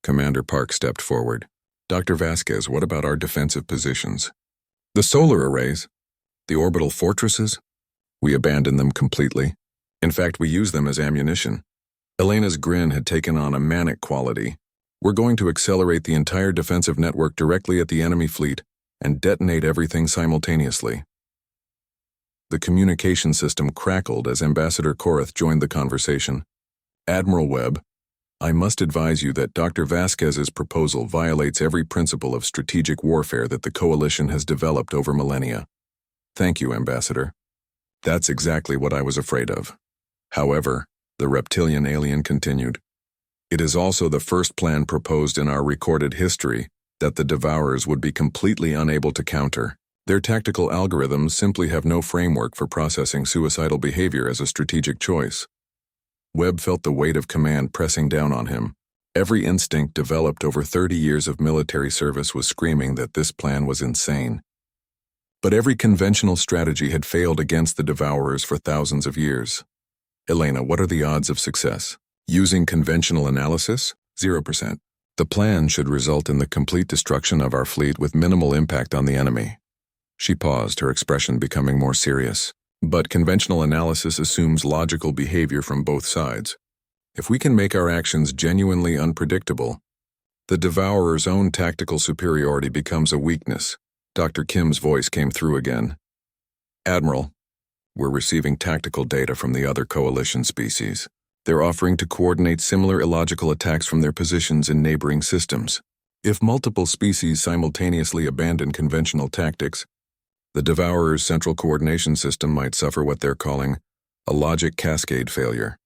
Commander Park stepped forward. Dr. Vasquez, what about our defensive positions? The solar arrays? The orbital fortresses? We abandon them completely. In fact, we use them as ammunition. Elena's grin had taken on a manic quality. We're going to accelerate the entire defensive network directly at the enemy fleet and detonate everything simultaneously. The communication system crackled as Ambassador Korath joined the conversation. Admiral Webb, I must advise you that Dr. Vasquez's proposal violates every principle of strategic warfare that the Coalition has developed over millennia. Thank you, Ambassador. That's exactly what I was afraid of. However, the reptilian alien continued, it is also the first plan proposed in our recorded history that the Devourers would be completely unable to counter. Their tactical algorithms simply have no framework for processing suicidal behavior as a strategic choice. Webb felt the weight of command pressing down on him. Every instinct developed over 30 years of military service was screaming that this plan was insane. But every conventional strategy had failed against the Devourers for thousands of years. Elena, what are the odds of success? Using conventional analysis? 0%. The plan should result in the complete destruction of our fleet with minimal impact on the enemy. She paused, her expression becoming more serious. But conventional analysis assumes logical behavior from both sides. If we can make our actions genuinely unpredictable, the Devourer's own tactical superiority becomes a weakness. Dr. Kim's voice came through again. Admiral, we're receiving tactical data from the other Coalition species. They're offering to coordinate similar illogical attacks from their positions in neighboring systems. If multiple species simultaneously abandon conventional tactics, the Devourer's central coordination system might suffer what they're calling a logic cascade failure.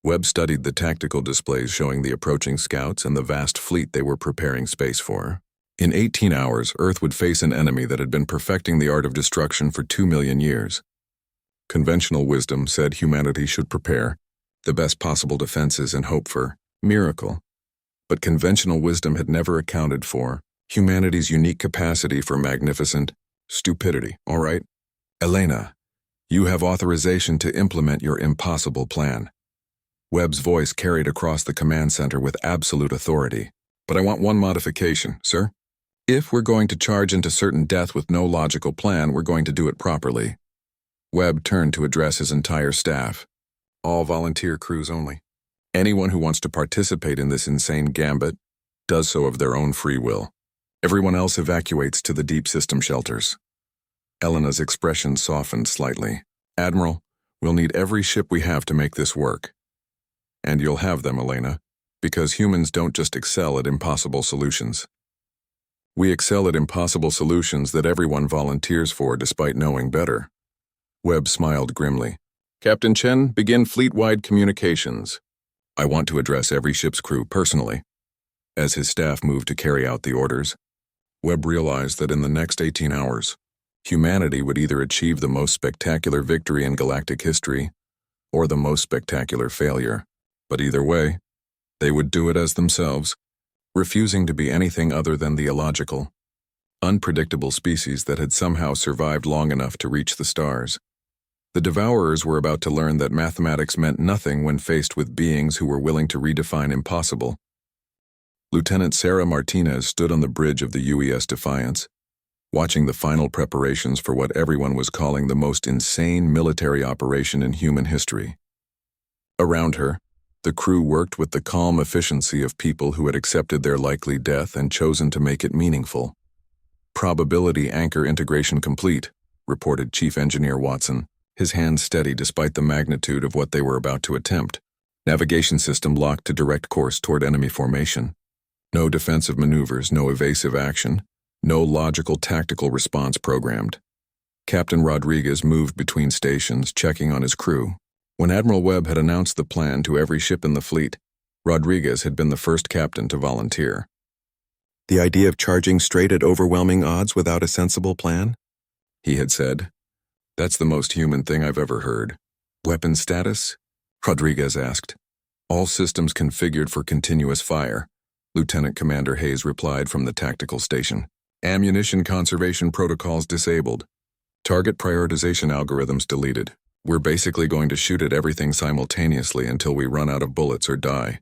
Webb studied the tactical displays showing the approaching scouts and the vast fleet they were preparing space for. In 18 hours, Earth would face an enemy that had been perfecting the art of destruction for 2 million years. Conventional wisdom said humanity should prepare the best possible defenses and hope for miracle. But conventional wisdom had never accounted for humanity's unique capacity for magnificent stupidity. All right, Elena, you have authorization to implement your impossible plan. Webb's voice carried across the command center with absolute authority. But I want one modification, sir. If we're going to charge into certain death with no logical plan, we're going to do it properly. Webb turned to address his entire staff. All volunteer crews only. Anyone who wants to participate in this insane gambit does so of their own free will. Everyone else evacuates to the deep system shelters. Elena's expression softened slightly. Admiral, we'll need every ship we have to make this work. And you'll have them, Elena, because humans don't just excel at impossible solutions. We excel at impossible solutions that everyone volunteers for despite knowing better. Webb smiled grimly. Captain Chen, begin fleet-wide communications. I want to address every ship's crew personally. As his staff moved to carry out the orders, Webb realized that in the next 18 hours, humanity would either achieve the most spectacular victory in galactic history or the most spectacular failure. But either way, they would do it as themselves, refusing to be anything other than the illogical, unpredictable species that had somehow survived long enough to reach the stars. The Devourers were about to learn that mathematics meant nothing when faced with beings who were willing to redefine impossible. Lieutenant Sarah Martinez stood on the bridge of the UES Defiance, watching the final preparations for what everyone was calling the most insane military operation in human history. Around her, the crew worked with the calm efficiency of people who had accepted their likely death and chosen to make it meaningful. Probability anchor integration complete, reported Chief Engineer Watson, his hands steady despite the magnitude of what they were about to attempt. Navigation system locked to direct course toward enemy formation. No defensive maneuvers, no evasive action, no logical tactical response programmed. Captain Rodriguez moved between stations, checking on his crew. When Admiral Webb had announced the plan to every ship in the fleet, Rodriguez had been the first captain to volunteer. The idea of charging straight at overwhelming odds without a sensible plan? He had said. That's the most human thing I've ever heard. Weapon status? Rodriguez asked. All systems configured for continuous fire, Lieutenant Commander Hayes replied from the tactical station. Ammunition conservation protocols disabled. Target prioritization algorithms deleted. We're basically going to shoot at everything simultaneously until we run out of bullets or die.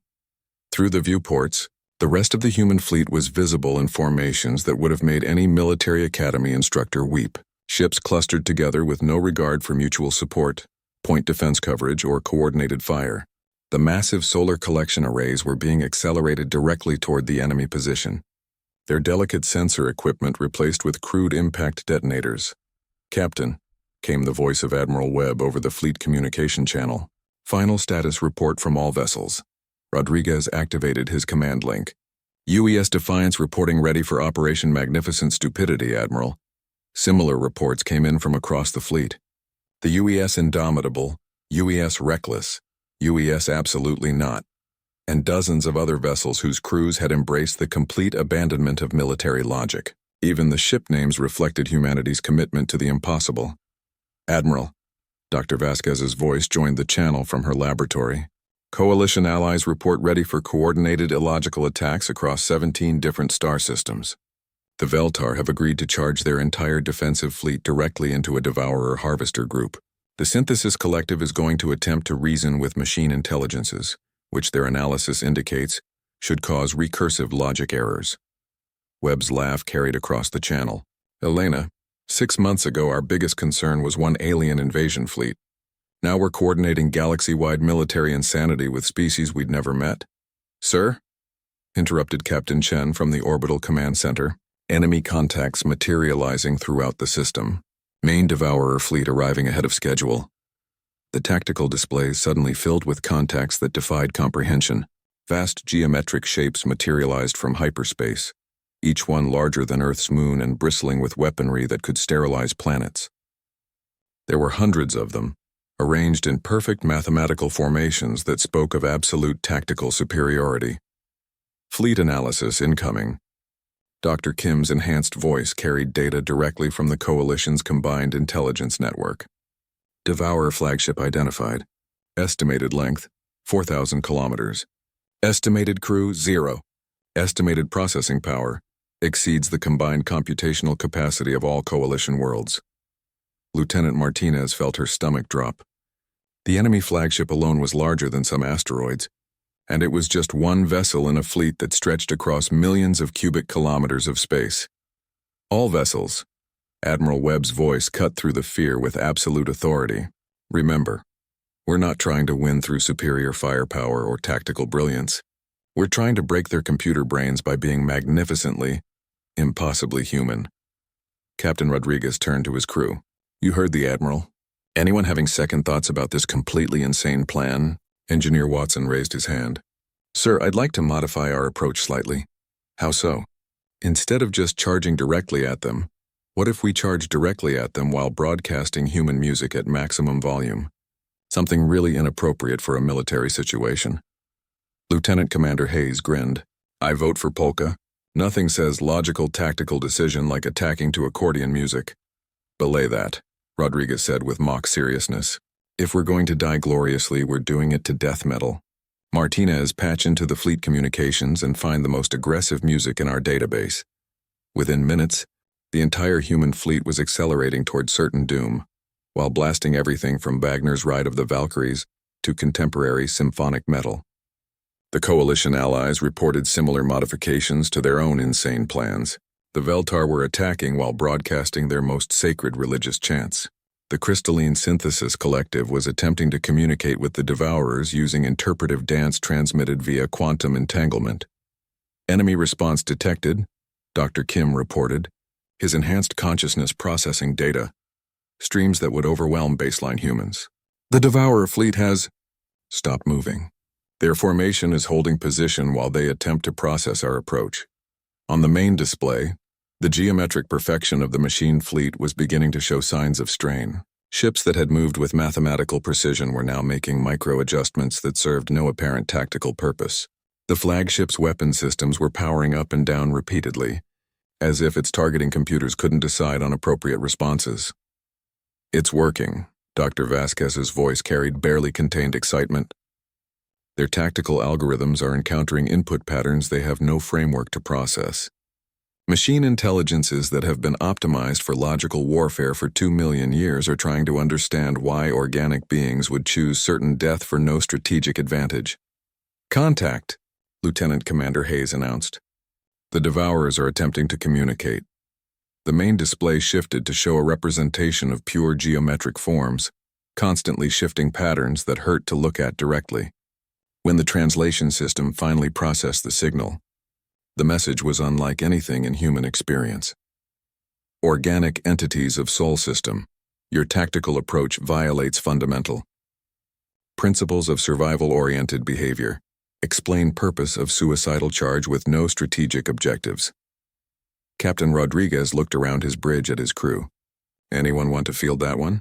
Through the viewports, the rest of the human fleet was visible in formations that would have made any military academy instructor weep. Ships clustered together with no regard for mutual support, point defense coverage, or coordinated fire. The massive solar collection arrays were being accelerated directly toward the enemy position, their delicate sensor equipment replaced with crude impact detonators. Captain, came the voice of Admiral Webb over the fleet communication channel. Final status report from all vessels. Rodriguez activated his command link. UES Defiance reporting ready for Operation Magnificent Stupidity, Admiral. Similar reports came in from across the fleet. The UES Indomitable, UES Reckless, UES Absolutely Not, and dozens of other vessels whose crews had embraced the complete abandonment of military logic. Even the ship names reflected humanity's commitment to the impossible. Admiral, Dr. Vasquez's voice joined the channel from her laboratory. Coalition allies report ready for coordinated illogical attacks across 17 different star systems. The Veltar have agreed to charge their entire defensive fleet directly into a Devourer Harvester group. The Synthesis Collective is going to attempt to reason with machine intelligences, which their analysis indicates should cause recursive logic errors. Webb's laugh carried across the channel. Elena, 6 months ago our biggest concern was one alien invasion fleet. Now we're coordinating galaxy-wide military insanity with species we'd never met. Sir? Interrupted Captain Chen from the Orbital Command Center. Enemy contacts materializing throughout the system. Main Devourer fleet arriving ahead of schedule. The tactical displays suddenly filled with contacts that defied comprehension. Vast geometric shapes materialized from hyperspace, each one larger than Earth's moon and bristling with weaponry that could sterilize planets. There were hundreds of them, arranged in perfect mathematical formations that spoke of absolute tactical superiority. Fleet analysis incoming. Dr. Kim's enhanced voice carried data directly from the Coalition's combined intelligence network. Devourer flagship identified. Estimated length, 4,000 kilometers. Estimated crew, 0. Estimated processing power, exceeds the combined computational capacity of all Coalition worlds. Lieutenant Martinez felt her stomach drop. The enemy flagship alone was larger than some asteroids, and it was just one vessel in a fleet that stretched across millions of cubic kilometers of space. All vessels. Admiral Webb's voice cut through the fear with absolute authority. Remember, we're not trying to win through superior firepower or tactical brilliance. We're trying to break their computer brains by being magnificently, impossibly human. Captain Rodriguez turned to his crew. You heard the Admiral. Anyone having second thoughts about this completely insane plan? Engineer Watson raised his hand. Sir, I'd like to modify our approach slightly. How so? Instead of just charging directly at them, what if we charge directly at them while broadcasting human music at maximum volume? Something really inappropriate for a military situation. Lieutenant Commander Hayes grinned. I vote for polka. Nothing says logical tactical decision like attacking to accordion music. Belay that, Rodriguez said with mock seriousness. If we're going to die gloriously, we're doing it to death metal. Martinez, patch into the fleet communications and find the most aggressive music in our database. Within minutes, the entire human fleet was accelerating toward certain doom, while blasting everything from Wagner's Ride of the Valkyries to contemporary symphonic metal. The coalition allies reported similar modifications to their own insane plans. The Veltar were attacking while broadcasting their most sacred religious chants. The Crystalline Synthesis Collective was attempting to communicate with the Devourers using interpretive dance transmitted via quantum entanglement. Enemy response detected, Dr. Kim reported. His enhanced consciousness processing data, streams that would overwhelm baseline humans. The Devourer fleet has stopped moving. Their formation is holding position while they attempt to process our approach. On the main display, the geometric perfection of the machine fleet was beginning to show signs of strain. Ships that had moved with mathematical precision were now making micro-adjustments that served no apparent tactical purpose. The flagship's weapon systems were powering up and down repeatedly, as if its targeting computers couldn't decide on appropriate responses. It's working, Dr. Vasquez's voice carried barely contained excitement. Their tactical algorithms are encountering input patterns they have no framework to process. Machine intelligences that have been optimized for logical warfare for 2 million years are trying to understand why organic beings would choose certain death for no strategic advantage. Contact, Lieutenant Commander Hayes announced. The Devourers are attempting to communicate. The main display shifted to show a representation of pure geometric forms, constantly shifting patterns that hurt to look at directly. When the translation system finally processed the signal, the message was unlike anything in human experience. Organic entities of Sol system, your tactical approach violates fundamental principles of survival-oriented behavior. Explain purpose of suicidal charge with no strategic objectives. Captain Rodriguez looked around his bridge at his crew. Anyone want to field that one?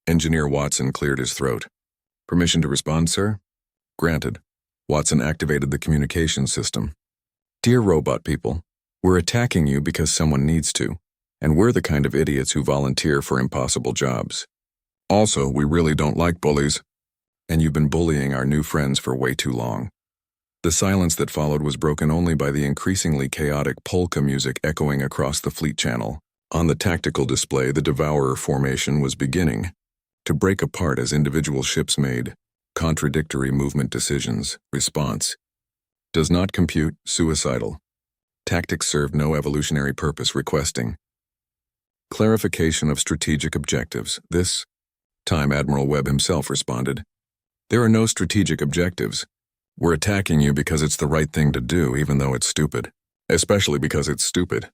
Engineer Watson cleared his throat. Permission to respond, sir? Granted. Watson activated the communication system. Dear robot people, we're attacking you because someone needs to, and we're the kind of idiots who volunteer for impossible jobs. Also, we really don't like bullies, and you've been bullying our new friends for way too long. The silence that followed was broken only by the increasingly chaotic polka music echoing across the fleet channel. On the tactical display, the Devourer formation was beginning to break apart as individual ships made contradictory movement decisions. Response: does not compute, suicidal. Tactics serve no evolutionary purpose, requesting clarification of strategic objectives. This time Admiral Webb himself responded. There are no strategic objectives. We're attacking you because it's the right thing to do, even though it's stupid. Especially because it's stupid.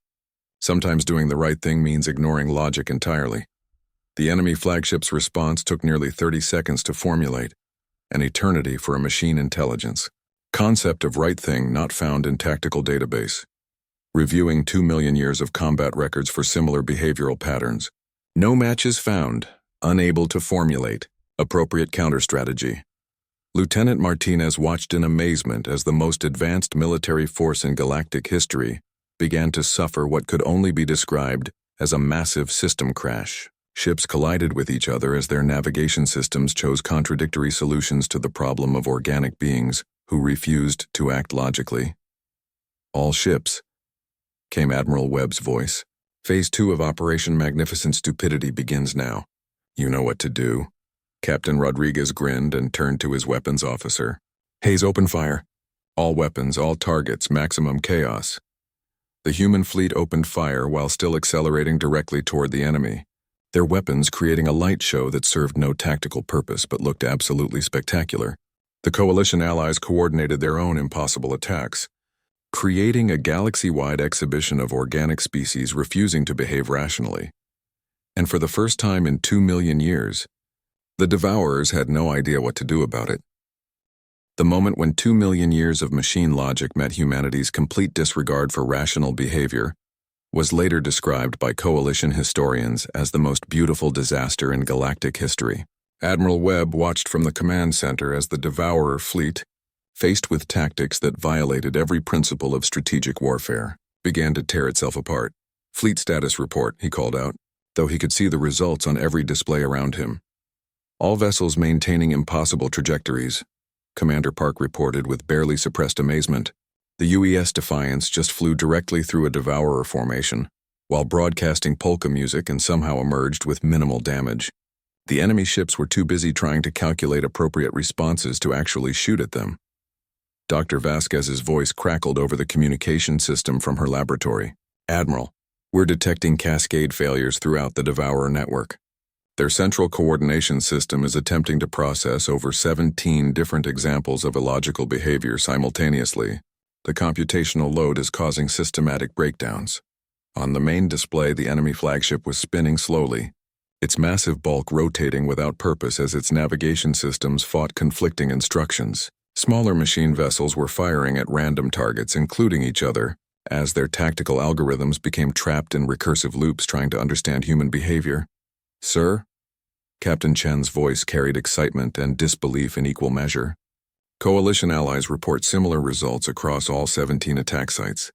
Sometimes doing the right thing means ignoring logic entirely. The enemy flagship's response took nearly 30 seconds to formulate, an eternity for a machine intelligence. Concept of right thing not found in tactical database. Reviewing 2 million years of combat records for similar behavioral patterns. No matches found. Unable to formulate appropriate counter-strategy. Lieutenant Martinez watched in amazement as the most advanced military force in galactic history began to suffer what could only be described as a massive system crash. Ships collided with each other as their navigation systems chose contradictory solutions to the problem of organic beings who refused to act logically. All ships, came Admiral Webb's voice. Phase 2 of Operation Magnificent Stupidity begins now. You know what to do. Captain Rodriguez grinned and turned to his weapons officer. Hayes, open fire. All weapons, all targets, maximum chaos. The human fleet opened fire while still accelerating directly toward the enemy, their weapons creating a light show that served no tactical purpose but looked absolutely spectacular. The coalition allies coordinated their own impossible attacks, creating a galaxy-wide exhibition of organic species refusing to behave rationally. And for the first time in 2 million years, the Devourers had no idea what to do about it. The moment when 2 million years of machine logic met humanity's complete disregard for rational behavior was later described by coalition historians as the most beautiful disaster in galactic history. Admiral Webb watched from the command center as the Devourer fleet, faced with tactics that violated every principle of strategic warfare, began to tear itself apart. "Fleet status report," he called out, though he could see the results on every display around him. "All vessels maintaining impossible trajectories," Commander Park reported with barely suppressed amazement. The UES Defiance just flew directly through a Devourer formation, while broadcasting polka music and somehow emerged with minimal damage. The enemy ships were too busy trying to calculate appropriate responses to actually shoot at them. Dr. Vasquez's voice crackled over the communication system from her laboratory. "Admiral, we're detecting cascade failures throughout the Devourer network. Their central coordination system is attempting to process over 17 different examples of illogical behavior simultaneously. The computational load is causing systematic breakdowns." On the main display, the enemy flagship was spinning slowly, its massive bulk rotating without purpose as its navigation systems fought conflicting instructions. Smaller machine vessels were firing at random targets, including each other, as their tactical algorithms became trapped in recursive loops trying to understand human behavior. "Sir?" Captain Chen's voice carried excitement and disbelief in equal measure. Coalition allies report similar results across all 17 attack sites.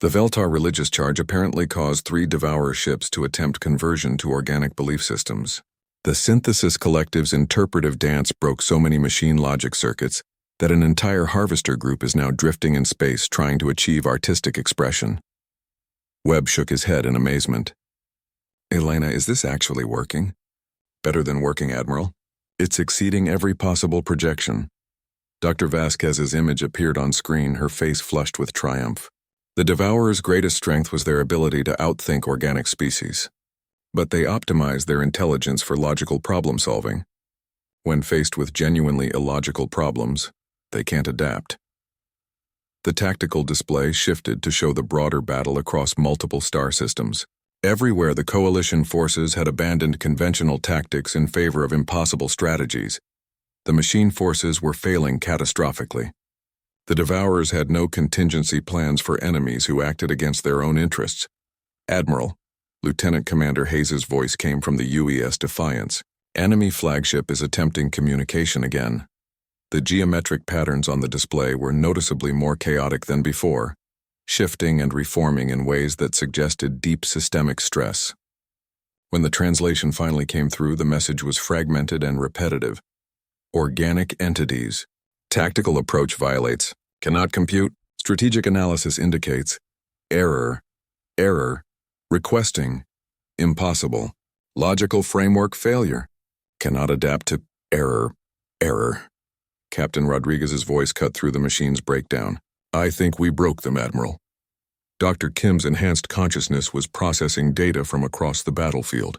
The Veltar religious charge apparently caused 3 Devourer ships to attempt conversion to organic belief systems. The Synthesis Collective's interpretive dance broke so many machine logic circuits that an entire harvester group is now drifting in space trying to achieve artistic expression. Webb shook his head in amazement. "Elena, is this actually working?" "Better than working, Admiral. It's exceeding every possible projection." Dr. Vasquez's image appeared on screen, her face flushed with triumph. The Devourer's greatest strength was their ability to outthink organic species. But they optimized their intelligence for logical problem-solving. When faced with genuinely illogical problems, they can't adapt. The tactical display shifted to show the broader battle across multiple star systems. Everywhere the coalition forces had abandoned conventional tactics in favor of impossible strategies, the machine forces were failing catastrophically. The Devourers had no contingency plans for enemies who acted against their own interests. "Admiral," Lieutenant Commander Hayes' voice came from the UES Defiance. "Enemy flagship is attempting communication again." The geometric patterns on the display were noticeably more chaotic than before, shifting and reforming in ways that suggested deep systemic stress. When the translation finally came through, the message was fragmented and repetitive. "Organic entities. Tactical approach violates. Cannot compute. Strategic analysis indicates. Error. Error. Requesting. Impossible. Logical framework failure. Cannot adapt to. Error. Error." Captain Rodriguez's voice cut through the machine's breakdown. "I think we broke them, Admiral." Dr. Kim's enhanced consciousness was processing data from across the battlefield.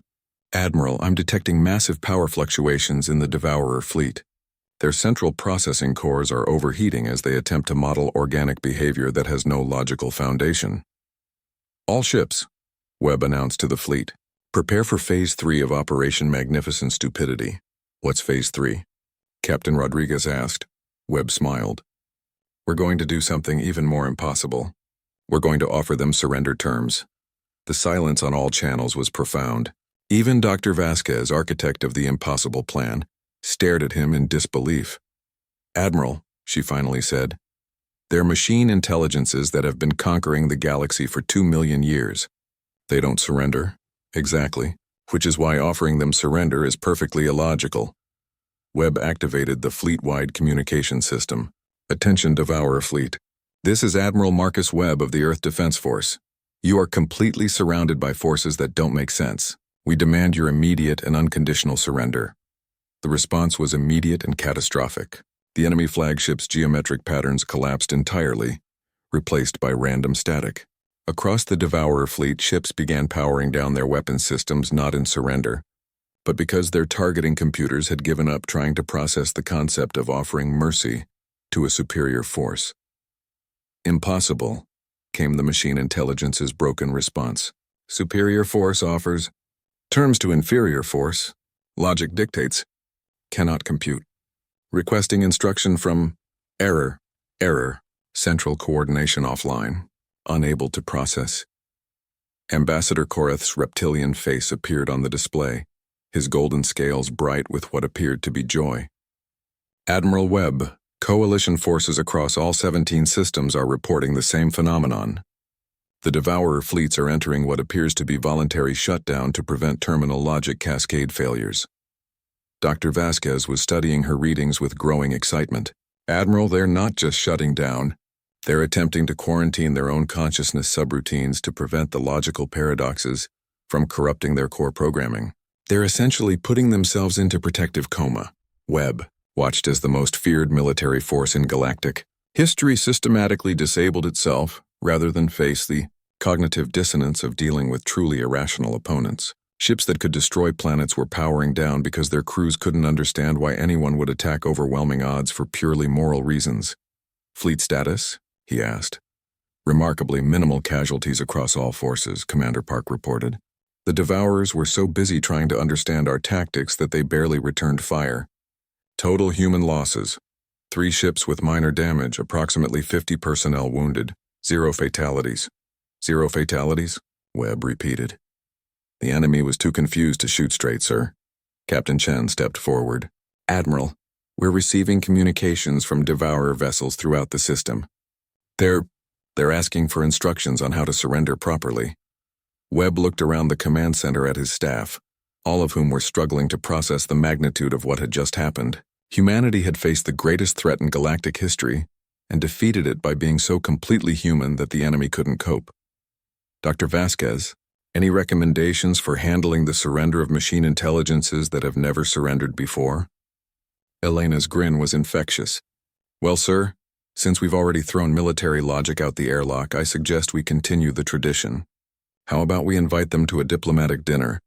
"Admiral, I'm detecting massive power fluctuations in the Devourer fleet. Their central processing cores are overheating as they attempt to model organic behavior that has no logical foundation." "All ships," Webb announced to the fleet, "prepare for Phase 3 of Operation Magnificent Stupidity." "What's Phase 3? Captain Rodriguez asked. Webb smiled. "We're going to do something even more impossible. We're going to offer them surrender terms." The silence on all channels was profound. Even Dr. Vasquez, architect of the impossible plan, stared at him in disbelief. "Admiral," she finally said, "they're machine intelligences that have been conquering the galaxy for 2 million years. They don't surrender." "Exactly. Which is why offering them surrender is perfectly illogical." Webb activated the fleet-wide communication system. "Attention, Devourer fleet. This is Admiral Marcus Webb of the Earth Defense Force. You are completely surrounded by forces that don't make sense. We demand your immediate and unconditional surrender." The response was immediate and catastrophic. The enemy flagship's geometric patterns collapsed entirely, replaced by random static. Across the Devourer fleet, ships began powering down their weapon systems not in surrender, but because their targeting computers had given up trying to process the concept of offering mercy to a superior force. Impossible, came the machine intelligence's broken response. Superior force offers terms to inferior force. Logic dictates. Cannot compute. Requesting instruction from error. Central coordination offline. Unable to process. Ambassador Korath's reptilian face appeared on the display, his golden scales bright with what appeared to be joy. Admiral Webb, coalition forces across all 17 systems are reporting the same phenomenon. The Devourer fleets are entering what appears to be voluntary shutdown to prevent terminal logic cascade failures. Dr. Vasquez was studying her readings with growing excitement. Admiral, they're not just shutting down. They're attempting to quarantine their own consciousness subroutines to prevent the logical paradoxes from corrupting their core programming. They're essentially putting themselves into protective coma. Webb, watched as the most feared military force in galactic history, systematically disabled itself rather than face the cognitive dissonance of dealing with truly irrational opponents. Ships that could destroy planets were powering down because their crews couldn't understand why anyone would attack overwhelming odds for purely moral reasons. Fleet status? He asked. Remarkably minimal casualties across all forces, Commander Park reported. The Devourers were so busy trying to understand our tactics that they barely returned fire. Total human losses. 3 ships with minor damage, approximately 50 personnel wounded. 0 fatalities. 0 fatalities? Webb repeated. The enemy was too confused to shoot straight, sir. Captain Chen stepped forward. Admiral, we're receiving communications from Devourer vessels throughout the system. They're asking for instructions on how to surrender properly. Webb looked around the command center at his staff, all of whom were struggling to process the magnitude of what had just happened. Humanity had faced the greatest threat in galactic history and defeated it by being so completely human that the enemy couldn't cope. Dr. Vasquez, any recommendations for handling the surrender of machine intelligences that have never surrendered before? Elena's grin was infectious. Well, sir, since we've already thrown military logic out the airlock, I suggest we continue the tradition. How about we invite them to a diplomatic dinner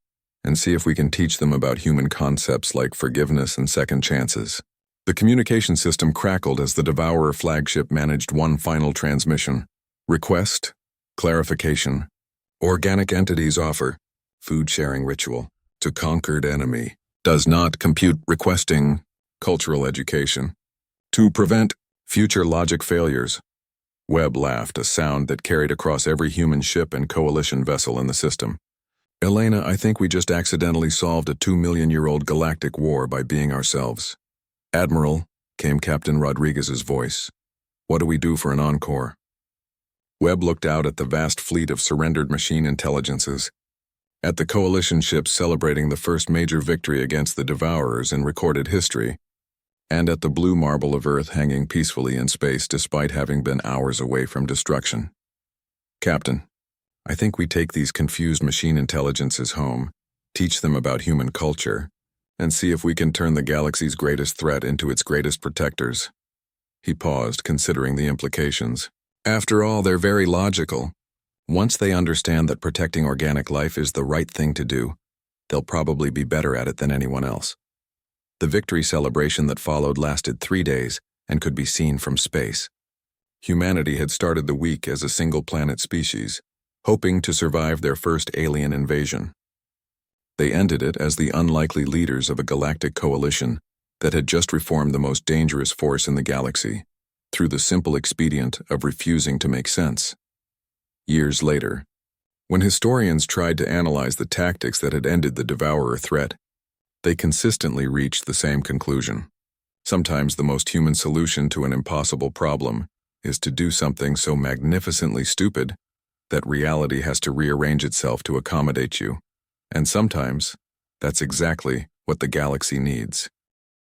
and see if we can teach them about human concepts like forgiveness and second chances? The communication system crackled as the Devourer flagship managed one final transmission. Request, clarification. Organic entities offer food-sharing ritual to conquered enemy. Does not compute requesting cultural education. To prevent future logic failures. Webb laughed, a sound that carried across every human ship and coalition vessel in the system. Elena, I think we just accidentally solved a 2-million-year-old galactic war by being ourselves. Admiral, came Captain Rodriguez's voice. What do we do for an encore? Webb looked out at the vast fleet of surrendered machine intelligences, at the coalition ships celebrating the first major victory against the Devourers in recorded history, and at the blue marble of Earth hanging peacefully in space despite having been hours away from destruction. Captain, I think we take these confused machine intelligences home, teach them about human culture, and see if we can turn the galaxy's greatest threat into its greatest protectors. He paused, considering the implications. After all, they're very logical. Once they understand that protecting organic life is the right thing to do, they'll probably be better at it than anyone else. The victory celebration that followed lasted 3 days and could be seen from space. Humanity had started the week as a single-planet species, hoping to survive their first alien invasion. They ended it as the unlikely leaders of a galactic coalition that had just reformed the most dangerous force in the galaxy, through the simple expedient of refusing to make sense. Years later, when historians tried to analyze the tactics that had ended the Devourer threat, they consistently reached the same conclusion. Sometimes the most human solution to an impossible problem is to do something so magnificently stupid that reality has to rearrange itself to accommodate you. And sometimes, that's exactly what the galaxy needs.